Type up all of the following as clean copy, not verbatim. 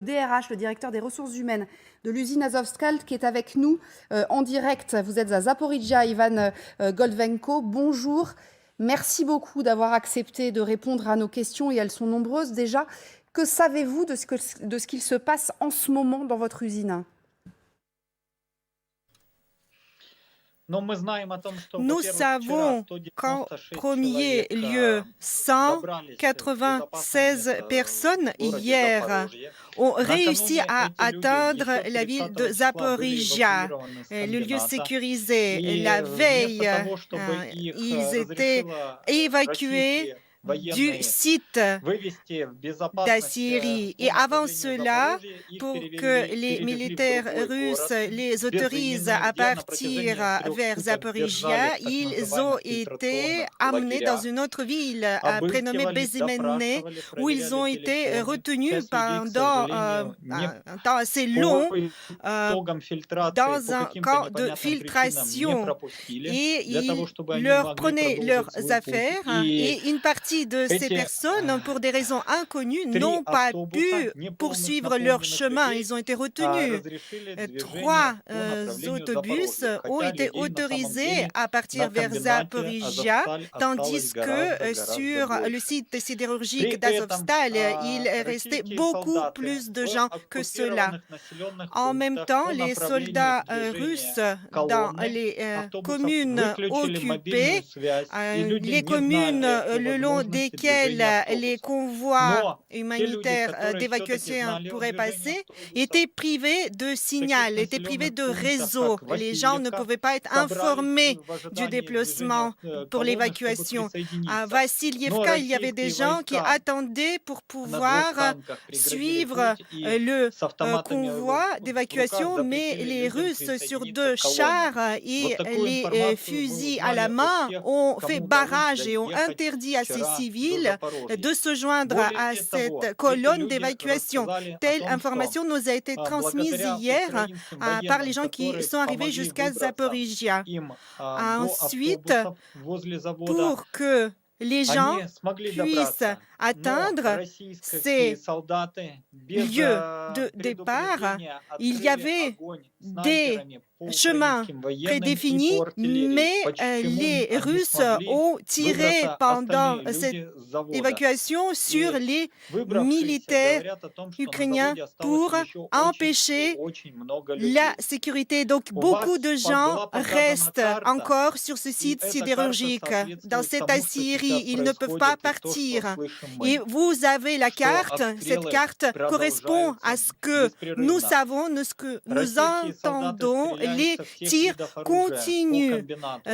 DRH, le directeur des ressources humaines de l'usine Azovstal, qui est avec nous en direct. Vous êtes à Zaporizhia, Ivan Goldvenko. Bonjour. Merci beaucoup d'avoir accepté de répondre à nos questions, et elles sont nombreuses déjà. Que savez-vous de ce qu'il se passe en ce moment dans votre usine ? Nous savons qu'en premier lieu, 196 personnes hier ont réussi à atteindre la ville de Zaporizhia, le lieu sécurisé. La veille, ils étaient évacués du site d'Assyrie. Et avant cela, pour que les militaires russes les autorisent à partir vers Zaporizhia, ils ont été amenés dans une autre ville prénommée Bezimene, où ils ont été retenus pendant un temps assez long dans un camp de filtration. Et ils leur prenaient leurs affaires et une partie de ces personnes, pour des raisons inconnues, n'ont pas pu poursuivre leur chemin. Ils ont été retenus. 3 autobus ont été autorisés à partir vers Zaporizhia, tandis que sur le site sidérurgique d'Azovstal, il restait beaucoup plus de gens que cela. En même temps, les soldats russes dans les communes occupées, les communes le long desquelles les convois humanitaires d'évacuation pourraient passer, étaient privés de signal, étaient privés de réseau. Les gens ne pouvaient pas être informés du déplacement pour l'évacuation. À Vassilievka, il y avait des gens qui attendaient pour pouvoir suivre le convoi d'évacuation, mais les Russes, sur 2 chars et les fusils à la main, ont fait barrage et ont interdit à ces civils de se joindre à cette colonne d'évacuation. Telle information nous a été transmise hier par les gens qui sont arrivés jusqu'à Zaporizhia. Ensuite, pour que les gens puissent atteindre ces lieux de départ, il y avait des chemins prédéfinis, mais les Russes ont tiré pendant cette évacuation sur les militaires ukrainiens pour empêcher la sécurité. Donc, beaucoup de gens restent encore sur ce site sidérurgique. Dans cette Assyrie, ils ne peuvent pas partir. Et vous avez la carte. Cette carte correspond à ce que nous savons, ce que nous entendons. Les tirs continuent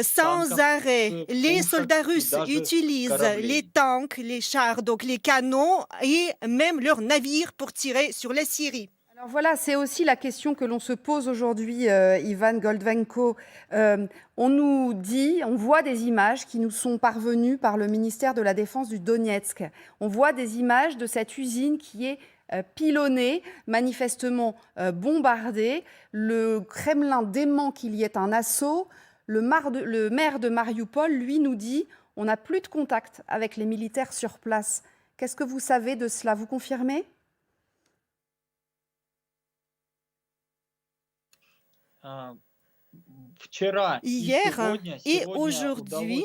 sans arrêt. Les soldats russes utilisent les tanks, les chars, donc les canons et même leurs navires pour tirer sur la Syrie. Alors voilà, c'est aussi la question que l'on se pose aujourd'hui, Ivan Goldvenko. On nous dit, on voit des images qui nous sont parvenues par le ministère de la Défense du Donetsk. On voit des images de cette usine qui est pilonnée, manifestement bombardée. Le Kremlin dément qu'il y ait un assaut. Le maire de Mariupol, lui, nous dit on n'a plus de contact avec les militaires sur place. Qu'est-ce que vous savez de cela ? Vous confirmez ? Hier et aujourd'hui,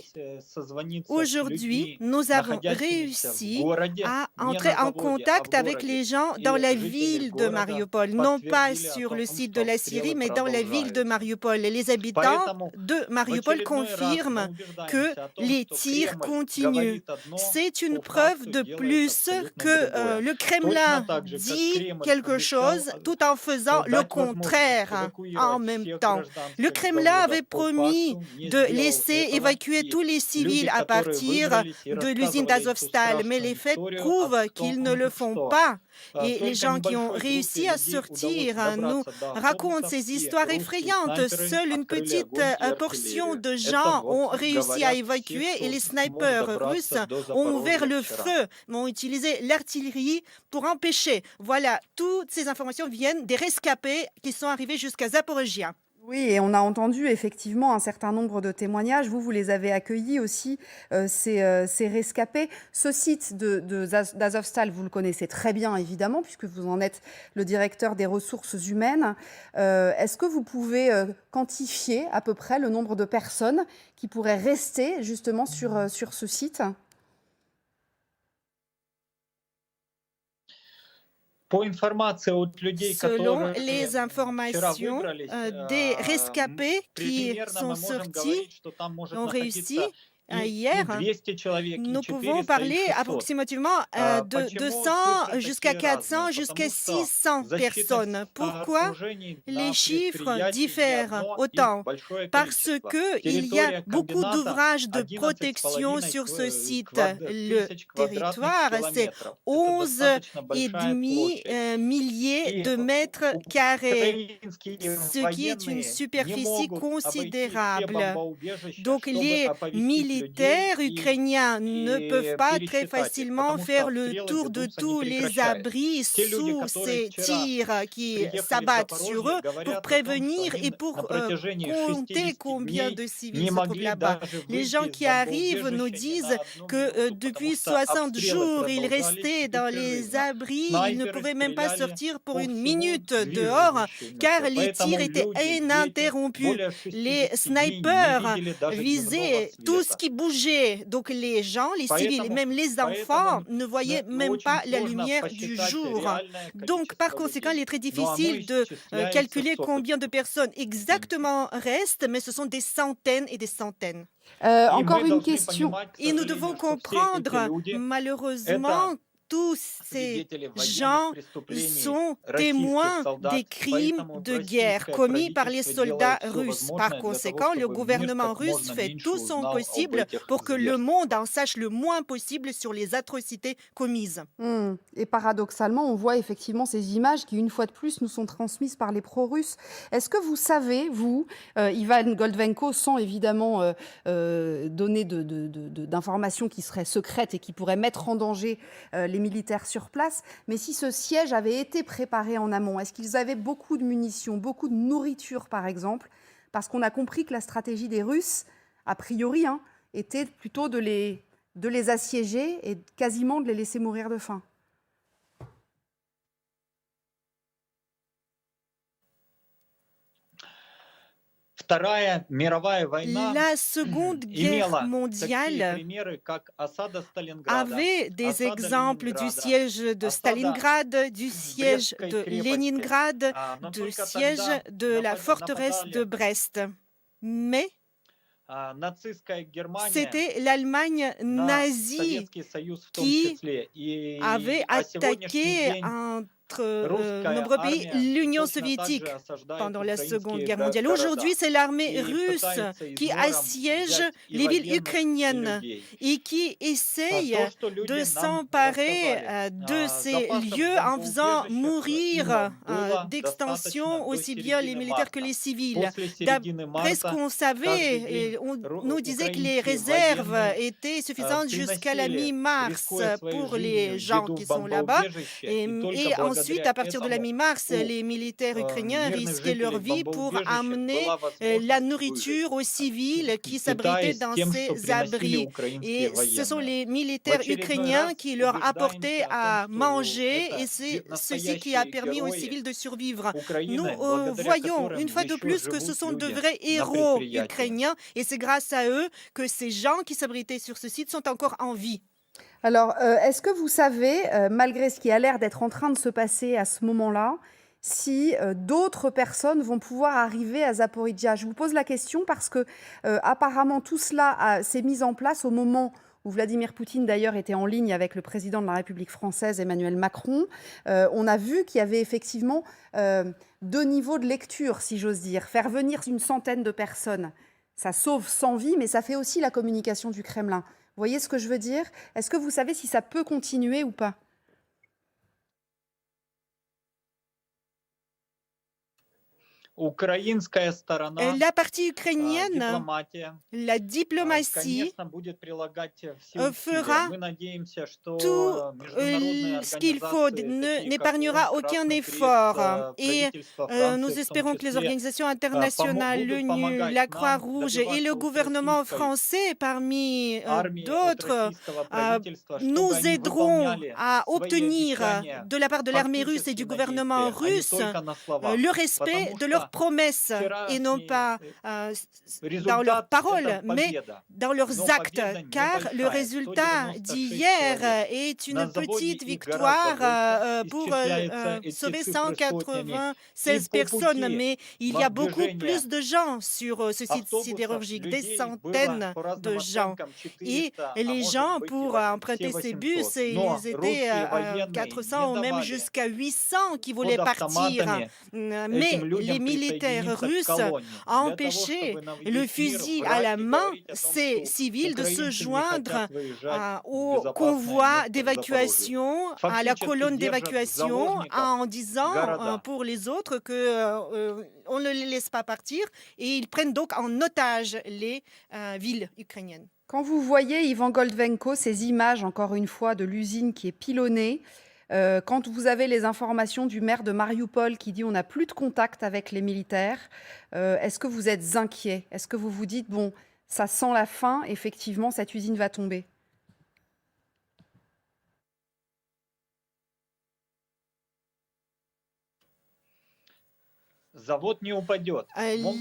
nous avons réussi à entrer en contact avec les gens dans la ville de Mariupol, non pas sur le site de la Syrie, mais dans la ville de Mariupol. Et les habitants de Mariupol confirment que les tirs continuent. C'est une preuve de plus que le Kremlin dit quelque chose tout en faisant le contraire en même temps. Le Kremlin avait promis de laisser évacuer tous les civils à partir de l'usine d'Azovstal, mais les faits prouvent qu'ils ne le font pas. Et les gens qui ont réussi à sortir nous racontent ces histoires effrayantes. Seule une petite portion de gens ont réussi à évacuer et les snipers russes ont ouvert le feu, ont utilisé l'artillerie pour empêcher. Voilà, toutes ces informations viennent des rescapés qui sont arrivés jusqu'à Zaporizhia. Oui, et on a entendu effectivement un certain nombre de témoignages. Vous les avez accueillis aussi, ces rescapés. Ce site d'Azovstal, vous le connaissez très bien, évidemment, puisque vous en êtes le directeur des ressources humaines. Est-ce que vous pouvez quantifier à peu près le nombre de personnes qui pourraient rester justement sur ce site ? Selon les informations des rescapés qui sont sortis, ont réussi hier, nous pouvons parler approximativement de 200 jusqu'à 400 jusqu'à 600 personnes. Pourquoi les chiffres diffèrent autant? Parce qu'il y a beaucoup d'ouvrages de protection sur ce site. Le territoire, c'est 11,5 milliers de mètres carrés, ce qui est une superficie considérable. Donc les militaires ukrainiens ne peuvent pas très facilement faire le tour de tous les abris sous ces tirs qui s'abattent sur eux pour prévenir et pour compter combien de civils se trouvent là-bas. Les gens qui arrivent nous disent que depuis 60 jours, ils restaient dans les abris, ils ne pouvaient même pas sortir pour une minute dehors car les tirs étaient ininterrompus. Les snipers visaient tout ce qui bougeait. Donc les gens, les civils et même les enfants ne voyaient même pas la lumière du jour. Donc par conséquent, il est très difficile de calculer combien de personnes exactement restent, mais ce sont des centaines et des centaines. Encore une question. Et nous devons comprendre, malheureusement, tous ces gens sont témoins des crimes de guerre commis par les soldats russes. Par conséquent, le gouvernement russe fait tout son possible pour que le monde en sache le moins possible sur les atrocités commises. Et paradoxalement, on voit effectivement ces images qui, une fois de plus, nous sont transmises par les pro-russes. Est-ce que vous savez, vous, Ivan Goldvenko, sans évidemment donner d'informations qui seraient secrètes et qui pourraient mettre en danger les militaires sur place, mais si ce siège avait été préparé en amont, est-ce qu'ils avaient beaucoup de munitions, beaucoup de nourriture par exemple? Parce qu'on a compris que la stratégie des Russes, a priori, était plutôt de les assiéger et quasiment de les laisser mourir de faim. La Seconde Guerre mondiale avait des exemples du siège de Stalingrad, du siège de Leningrad, du siège de la forteresse de Brest. Mais c'était l'Allemagne nazie qui avait attaqué nombreux pays, l'Union soviétique, pendant la Seconde Guerre mondiale. Aujourd'hui, c'est l'armée russe qui assiège les villes ukrainiennes et qui essaye de s'emparer de ces lieux en faisant mourir d'extension aussi bien les militaires que les civils. D'après ce qu'on savait, on nous disait que les réserves étaient suffisantes jusqu'à la mi-mars pour les gens qui sont là-bas. Et ensuite, à partir de la mi-mars, les militaires ukrainiens risquaient leur vie pour amener la nourriture aux civils qui s'abritaient dans ces abris. Et ce sont les militaires ukrainiens qui leur apportaient à manger et c'est ceci qui a permis aux civils de survivre. Nous voyons une fois de plus que ce sont de vrais héros ukrainiens et c'est grâce à eux que ces gens qui s'abritaient sur ce site sont encore en vie. Alors, est-ce que vous savez, malgré ce qui a l'air d'être en train de se passer à ce moment-là, si d'autres personnes vont pouvoir arriver à Zaporijia? Je vous pose la question parce que apparemment tout cela s'est mis en place au moment où Vladimir Poutine d'ailleurs était en ligne avec le président de la République française, Emmanuel Macron. On a vu qu'il y avait effectivement 2 niveaux de lecture, si j'ose dire. Faire venir une centaine de personnes, ça sauve 100 vies, mais ça fait aussi la communication du Kremlin. Vous voyez ce que je veux dire? Est-ce que vous savez si ça peut continuer ou pas? La partie ukrainienne, la diplomatie fera tout ce qu'il faut, n'épargnera aucun effort. Et nous espérons que les organisations internationales, l'ONU, la Croix-Rouge et le gouvernement français, parmi d'autres, nous aideront à obtenir de la part de l'armée russe et du gouvernement russe le respect de leurs promesses et non pas dans leurs paroles, mais dans leurs actes, car le résultat d'hier est une petite victoire pour sauver 196 personnes, mais il y a beaucoup plus de gens sur ce site sidérurgique, des centaines de gens. Et les gens, pour emprunter ces bus, ils étaient 400 ou même jusqu'à 800 qui voulaient partir. Mais les militaires russes ont empêché le fusil à la main ces civils de se joindre au convoi d'évacuation, à la colonne d'évacuation, en disant pour les autres qu'on ne les laisse pas partir et ils prennent donc en otage les villes ukrainiennes. Quand vous voyez, Ivan Goldvenko, ces images, encore une fois, de l'usine qui est pilonnée, quand vous avez les informations du maire de Mariupol qui dit on n'a plus de contact avec les militaires, est-ce que vous êtes inquiet? Est-ce que vous vous dites, bon, ça sent la fin, effectivement, cette usine va tomber?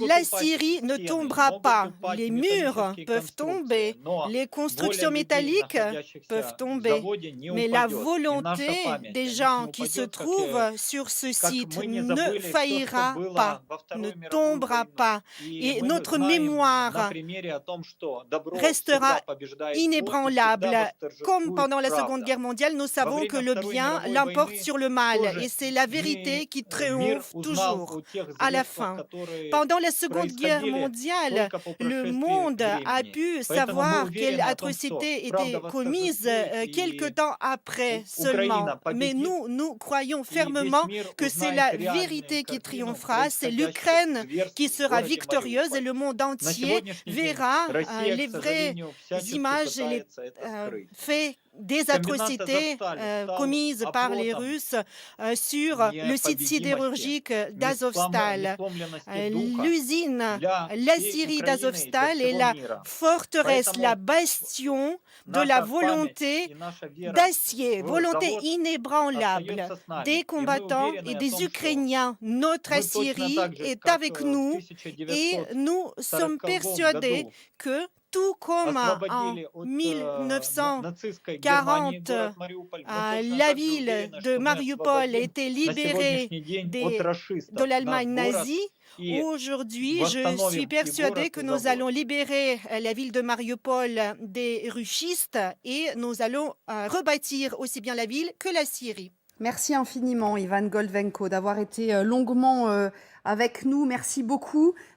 La Syrie ne tombera pas. Les murs peuvent tomber, les constructions métalliques peuvent tomber, mais la volonté des gens qui se trouvent sur ce site ne faillira pas, ne tombera pas. Et notre mémoire restera inébranlable. Comme pendant la Seconde Guerre mondiale, nous savons que le bien l'emporte sur le mal. Et c'est la vérité qui triomphe toujours. À la fin. Pendant la Seconde Guerre mondiale, le monde a pu savoir quelle atrocité était commise quelque temps après seulement. Mais nous croyons fermement que c'est la vérité qui triomphera, c'est l'Ukraine qui sera victorieuse et le monde entier verra les vraies images et les faits des atrocités commises par les Russes sur le site sidérurgique d'Azovstal. L'usine, la Syrie d'Azovstal est la forteresse, la bastion de la volonté d'acier, volonté inébranlable des combattants et des Ukrainiens. Notre Assyrie est avec nous et nous sommes persuadés que tout comme en 1940, la ville de Mariupol était libérée de l'Allemagne nazie, aujourd'hui, je suis persuadée que nous allons libérer la ville de Mariupol des rushistes et nous allons rebâtir aussi bien la ville que la Syrie. Merci infiniment, Ivan Goldvenko, d'avoir été longuement avec nous. Merci beaucoup